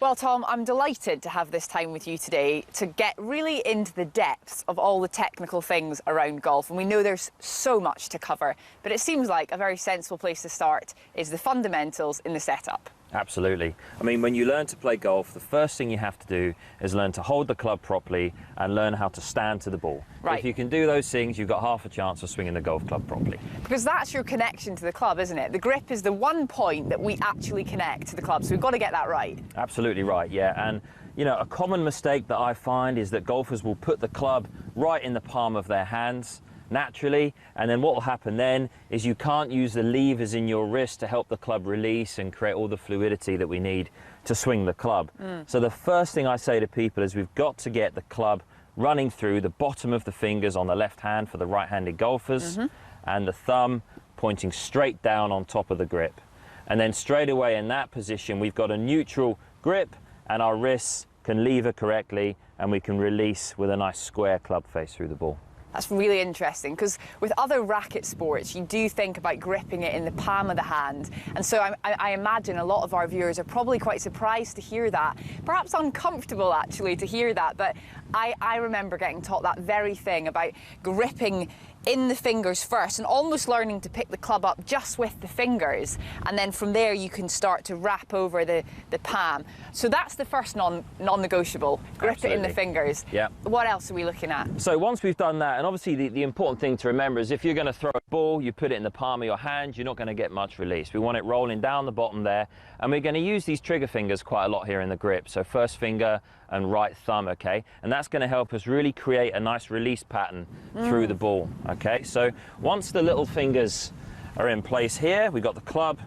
Well, Tom, I'm delighted to have this time with you today to get really into the depths of all the technical things around golf. And we know there's so much to cover, but it seems like a very sensible place to start is the fundamentals in the setup. Absolutely. I mean, when you learn to play golf, the first thing you have to do is learn to hold the club properly and learn how to stand to the ball. Right. If you can do those things, you've got half a chance of swinging the golf club properly. Because that's your connection to the club, isn't it? The grip is the one point that we actually connect to the club, so we've got to get that right. Absolutely right, yeah. And, you know, a common mistake that I find is that golfers will put the club right in the palm of their hands naturally, and then what will happen then is you can't use the levers in your wrist to help the club release and create all the fluidity that we need to swing the club. So the first thing I say to people is we've got to get the club running through the bottom of the fingers on the left hand for the right-handed golfers, and the thumb pointing straight down on top of the grip. And then straight away in that position we've got a neutral grip and our wrists can lever correctly and we can release with a nice square club face through the ball. That's really interesting because with other racket sports, you do think about gripping it in the palm of the hand. And so I imagine a lot of our viewers are probably quite surprised to hear that, perhaps uncomfortable actually to hear that. But I remember getting taught that very thing about gripping in the fingers first and almost learning to pick the club up just with the fingers, and then from there you can start to wrap over the palm. So that's the first non-negotiable, grip Absolutely. it in the fingers. Yeah. What else are we looking at? So once we've done that, and obviously the important thing to remember is if you're going to throw a ball, you put it in the palm of your hand, you're not going to get much release. We want it rolling down the bottom there, and we're going to use these trigger fingers quite a lot here in the grip. So first finger and right thumb, okay? And that's going to help us really create a nice release pattern through the ball, okay? So once the little fingers are in place here, we've got the club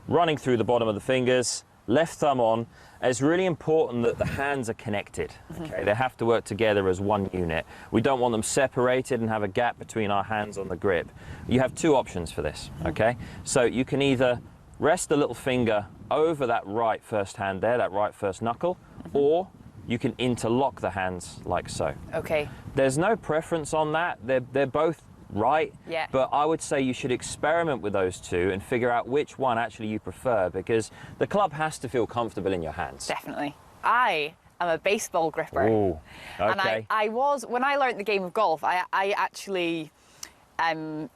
running through the bottom of the fingers, left thumb on. It's really important that the hands are connected, okay? They have to work together as one unit. We don't want them separated and have a gap between our hands on the grip. You have two options for this, okay? So you can either rest the little finger over that right first hand there, that right first knuckle, or you can interlock the hands like so. Okay. There's no preference on that. They're both right. Yeah. But I would say you should experiment with those two and figure out which one actually you prefer, because the club has to feel comfortable in your hands. Definitely. I am a baseball gripper. Ooh, okay. And I was, when I learned the game of golf, I actually, I'm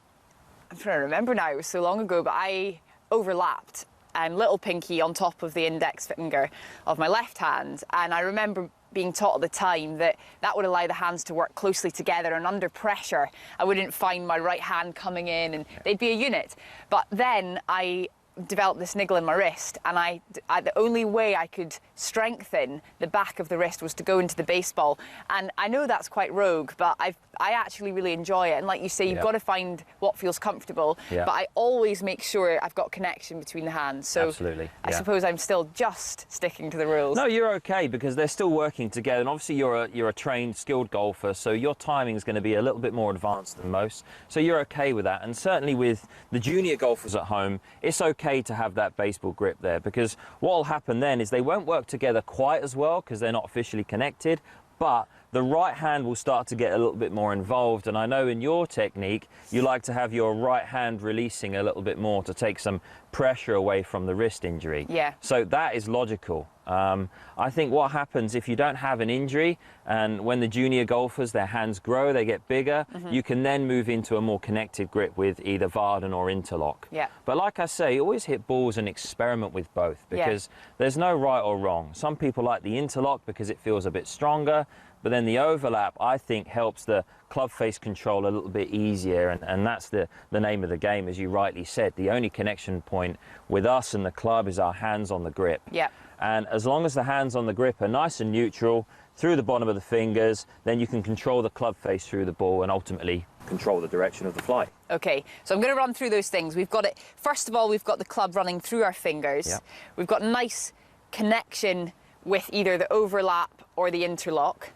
trying to remember now, it was so long ago, but I overlapped little pinky on top of the index finger of my left hand, and I remember being taught at the time that that would allow the hands to work closely together, and under pressure I wouldn't find my right hand coming in and they'd be a unit. But then I developed this niggle in my wrist, and the only way I could strengthen the back of the wrist was to go into the baseball. And I know that's quite rogue, but I actually really enjoy it. And like you say, you've got to find what feels comfortable. But I always make sure I've got connection between the hands. So absolutely. I suppose I'm still just sticking to the rules. No, you're okay, because they're still working together. And obviously you're a trained, skilled golfer, so your timing is going to be a little bit more advanced than most. So you're okay with that. And certainly with the junior golfers at home, it's okay to have that baseball grip there, because what will happen then is they won't work together quite as well because they're not officially connected, but the right hand will start to get a little bit more involved. And I know in your technique you like to have your right hand releasing a little bit more to take some pressure away from the wrist injury. Yeah. So that is logical. I think what happens if you don't have an injury, and when the junior golfers, their hands grow, they get bigger, you can then move into a more connected grip with either Varden or interlock. Yeah. But like I say, always hit balls and experiment with both, because there's no right or wrong. Some people like the interlock because it feels a bit stronger, but then the overlap, I think, helps the club face control a little bit easier, and that's the name of the game, as you rightly said. The only connection point with us and the club is our hands on the grip. Yeah. And as long as the hands on the grip are nice and neutral through the bottom of the fingers, then you can control the club face through the ball and ultimately control the direction of the flight. Okay, so I'm going to run through those things. We've got it, first of all, we've got the club running through our fingers. Yeah. We've got nice connection with either the overlap or the interlock.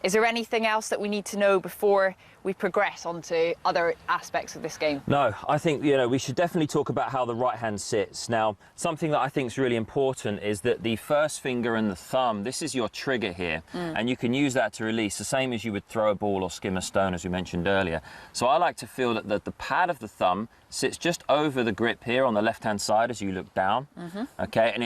Is there anything else that we need to know before we progress onto other aspects of this game? No, I think, you know, we should definitely talk about how the right hand sits. Now, something that I think is really important is that the first finger and the thumb, this is your trigger here, and you can use that to release, the same as you would throw a ball or skim a stone, as we mentioned earlier. So I like to feel that the pad of the thumb sits just over the grip here on the left-hand side as you look down, okay? And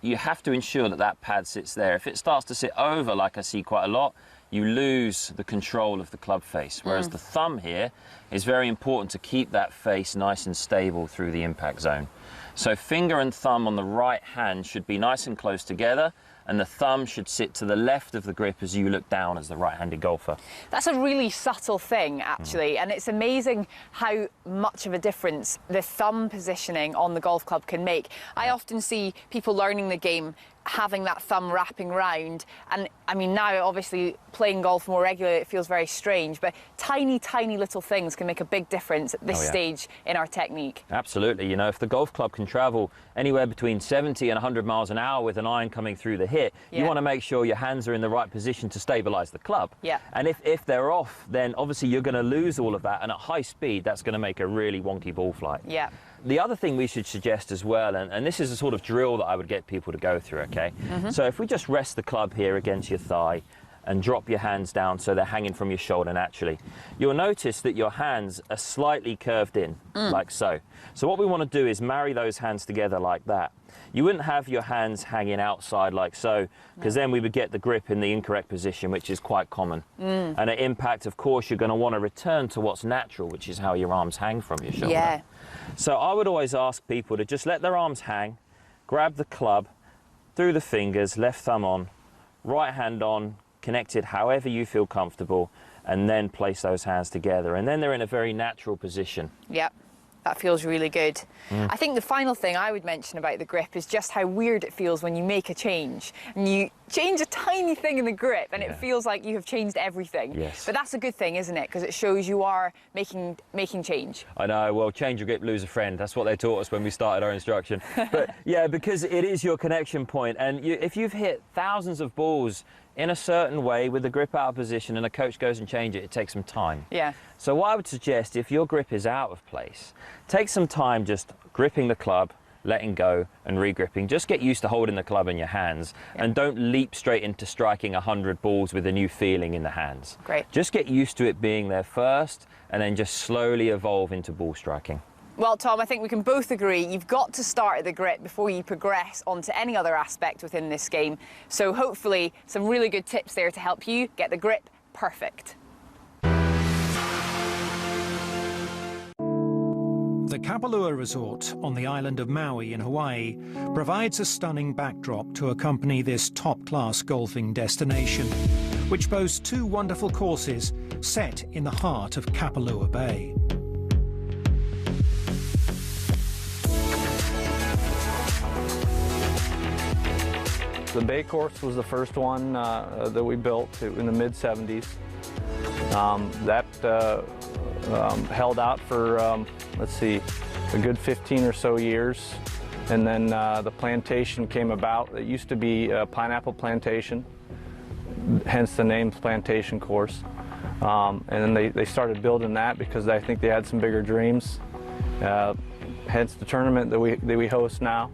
you have to ensure that that pad sits there. If it starts to sit over, like I see quite a lot, you lose the control of the club face, whereas the thumb here is very important to keep that face nice and stable through the impact zone. So finger and thumb on the right hand should be nice and close together, and the thumb should sit to the left of the grip as you look down as the right-handed golfer. That's a really subtle thing, actually, and it's amazing how much of a difference the thumb positioning on the golf club can make. I often see people learning the game having that thumb wrapping round, and I mean, now obviously playing golf more regularly, it feels very strange, but tiny little things can make a big difference at this stage in our technique. Absolutely. You know, if the golf club can travel anywhere between 70 and 100 miles an hour with an iron coming through the hit, you want to make sure your hands are in the right position to stabilize the club. And if they're off, then obviously you're going to lose all of that, and at high speed that's going to make a really wonky ball flight. The other thing we should suggest as well, and this is a sort of drill that I would get people to go through, okay? So if we just rest the club here against your thigh and drop your hands down so they're hanging from your shoulder naturally, you'll notice that your hands are slightly curved in, like so. So what we want to do is marry those hands together like that. You wouldn't have your hands hanging outside like so, because then we would get the grip in the incorrect position, which is quite common. And at impact, of course, you're going to want to return to what's natural, which is how your arms hang from your shoulder. So I would always ask people to just let their arms hang, grab the club through the fingers, left thumb on, right hand on, connected however you feel comfortable, and then place those hands together. And then they're in a very natural position. That feels really good. I think the final thing I would mention about the grip is just how weird it feels when you make a change. And you change a tiny thing in the grip and it feels like you have changed everything. But that's a good thing, isn't it? Because it shows you are making change. I know, well, change your grip, lose a friend. That's what they taught us when we started our instruction. But yeah, because it is your connection point. And if you've hit thousands of balls in a certain way with the grip out of position and a coach goes and changes it, it takes some time. So what I would suggest, if your grip is out of place, take some time just gripping the club, letting go and re-gripping. Just get used to holding the club in your hands and don't leap straight into striking 100 balls with a new feeling in the hands. Just get used to it being there first and then just slowly evolve into ball striking. Well, Tom, I think we can both agree you've got to start at the grip before you progress onto any other aspect within this game. So hopefully some really good tips there to help you get the grip perfect. The Kapalua Resort on the island of Maui in Hawaii provides a stunning backdrop to accompany this top-class golfing destination, which boasts two wonderful courses set in the heart of Kapalua Bay. The Bay course was the first one that we built in the mid-70s. That held out for, let's see, a good 15 or so years. And then the plantation came about. It used to be a pineapple plantation, hence the name Plantation Course. And then they started building that because I think they had some bigger dreams, hence the tournament that we host now.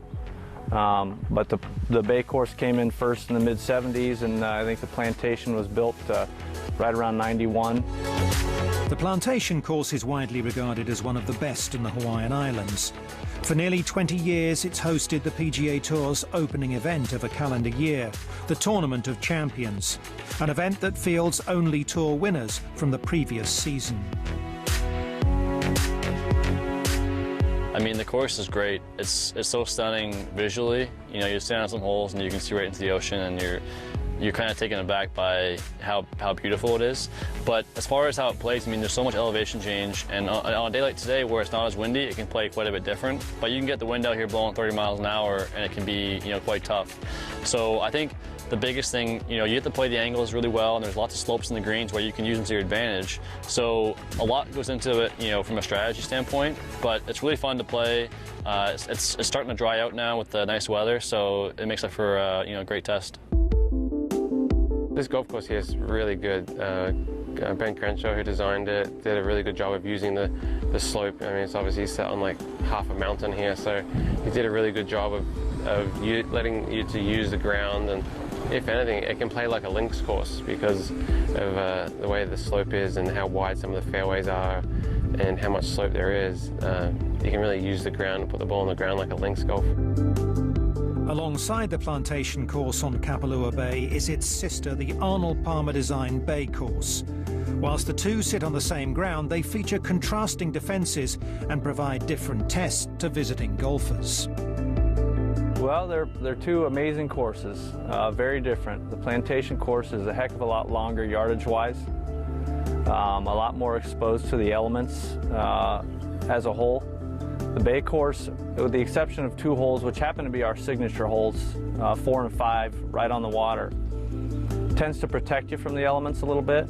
But the Bay course came in first in the mid-70s, and I think the Plantation was built right around 91. The Plantation course is widely regarded as one of the best in the Hawaiian Islands. For nearly 20 years, it's hosted the PGA Tour's opening event of a calendar year, the Tournament of Champions, an event that fields only tour winners from the previous season. I mean, the course is great. It's so stunning visually. You know, you stand on some holes and you can see right into the ocean, and you're kind of taken aback by how beautiful it is. But as far as how it plays, I mean, there's so much elevation change, and on a day like today where it's not as windy, it can play quite a bit different. But you can get the wind out here blowing 30 miles an hour, and it can be, you know, quite tough. So I think the biggest thing, you know, you get to play the angles really well, and there's lots of slopes in the greens where you can use them to your advantage. So a lot goes into it, you know, from a strategy standpoint, but it's really fun to play. It's starting to dry out now with the nice weather, so it makes it for you know, a great test. This golf course here is really good. Ben Crenshaw, who designed it, did a really good job of using the slope. I mean, it's obviously set on like half a mountain here, so he did a really good job of letting you to use the ground, and if anything, it can play like a links course because of the way the slope is and how wide some of the fairways are and how much slope there is. You can really use the ground and put the ball on the ground like a links golf. Alongside the Plantation course on Kapalua Bay is its sister, the Arnold Palmer designed Bay course. Whilst the two sit on the same ground, they feature contrasting defences and provide different tests to visiting golfers. Well, they're two amazing courses, very different. The Plantation course is a heck of a lot longer yardage-wise, a lot more exposed to the elements as a whole. The Bay course, with the exception of 2 holes, which happen to be our signature holes, 4 and 5, right on the water, tends to protect you from the elements a little bit.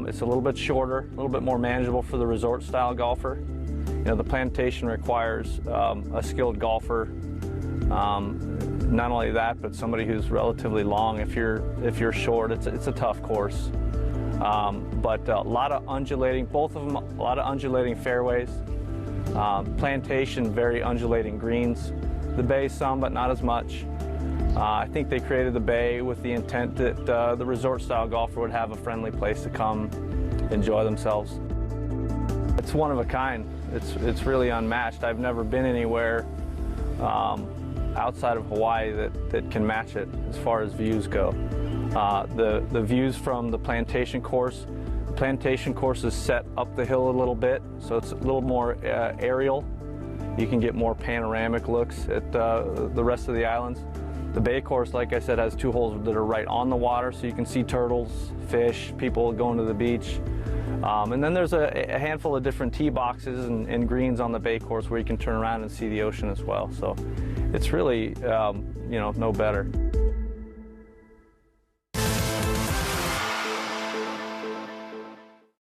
It's a little bit shorter, a little bit more manageable for the resort-style golfer. You know, the Plantation requires a skilled golfer. Not only that, but somebody who's relatively long. If you're short, it's a tough course. But a lot of undulating, both of them, a lot of undulating fairways. Plantation, very undulating greens. The Bay, some, but not as much. I think they created the Bay with the intent that the resort-style golfer would have a friendly place to come enjoy themselves. It's one of a kind. It's really unmatched. I've never been anywhere outside of Hawaii that can match it as far as views go. The views from the Plantation course, is set up the hill a little bit, so it's a little more aerial. You can get more panoramic looks at the rest of the islands. The Bay course, like I said, has 2 holes that are right on the water, so you can see turtles, fish, people going to the beach. And then there's a handful of different tee boxes and greens on the Bay course where you can turn around and see the ocean as well. So it's really, you know, no better.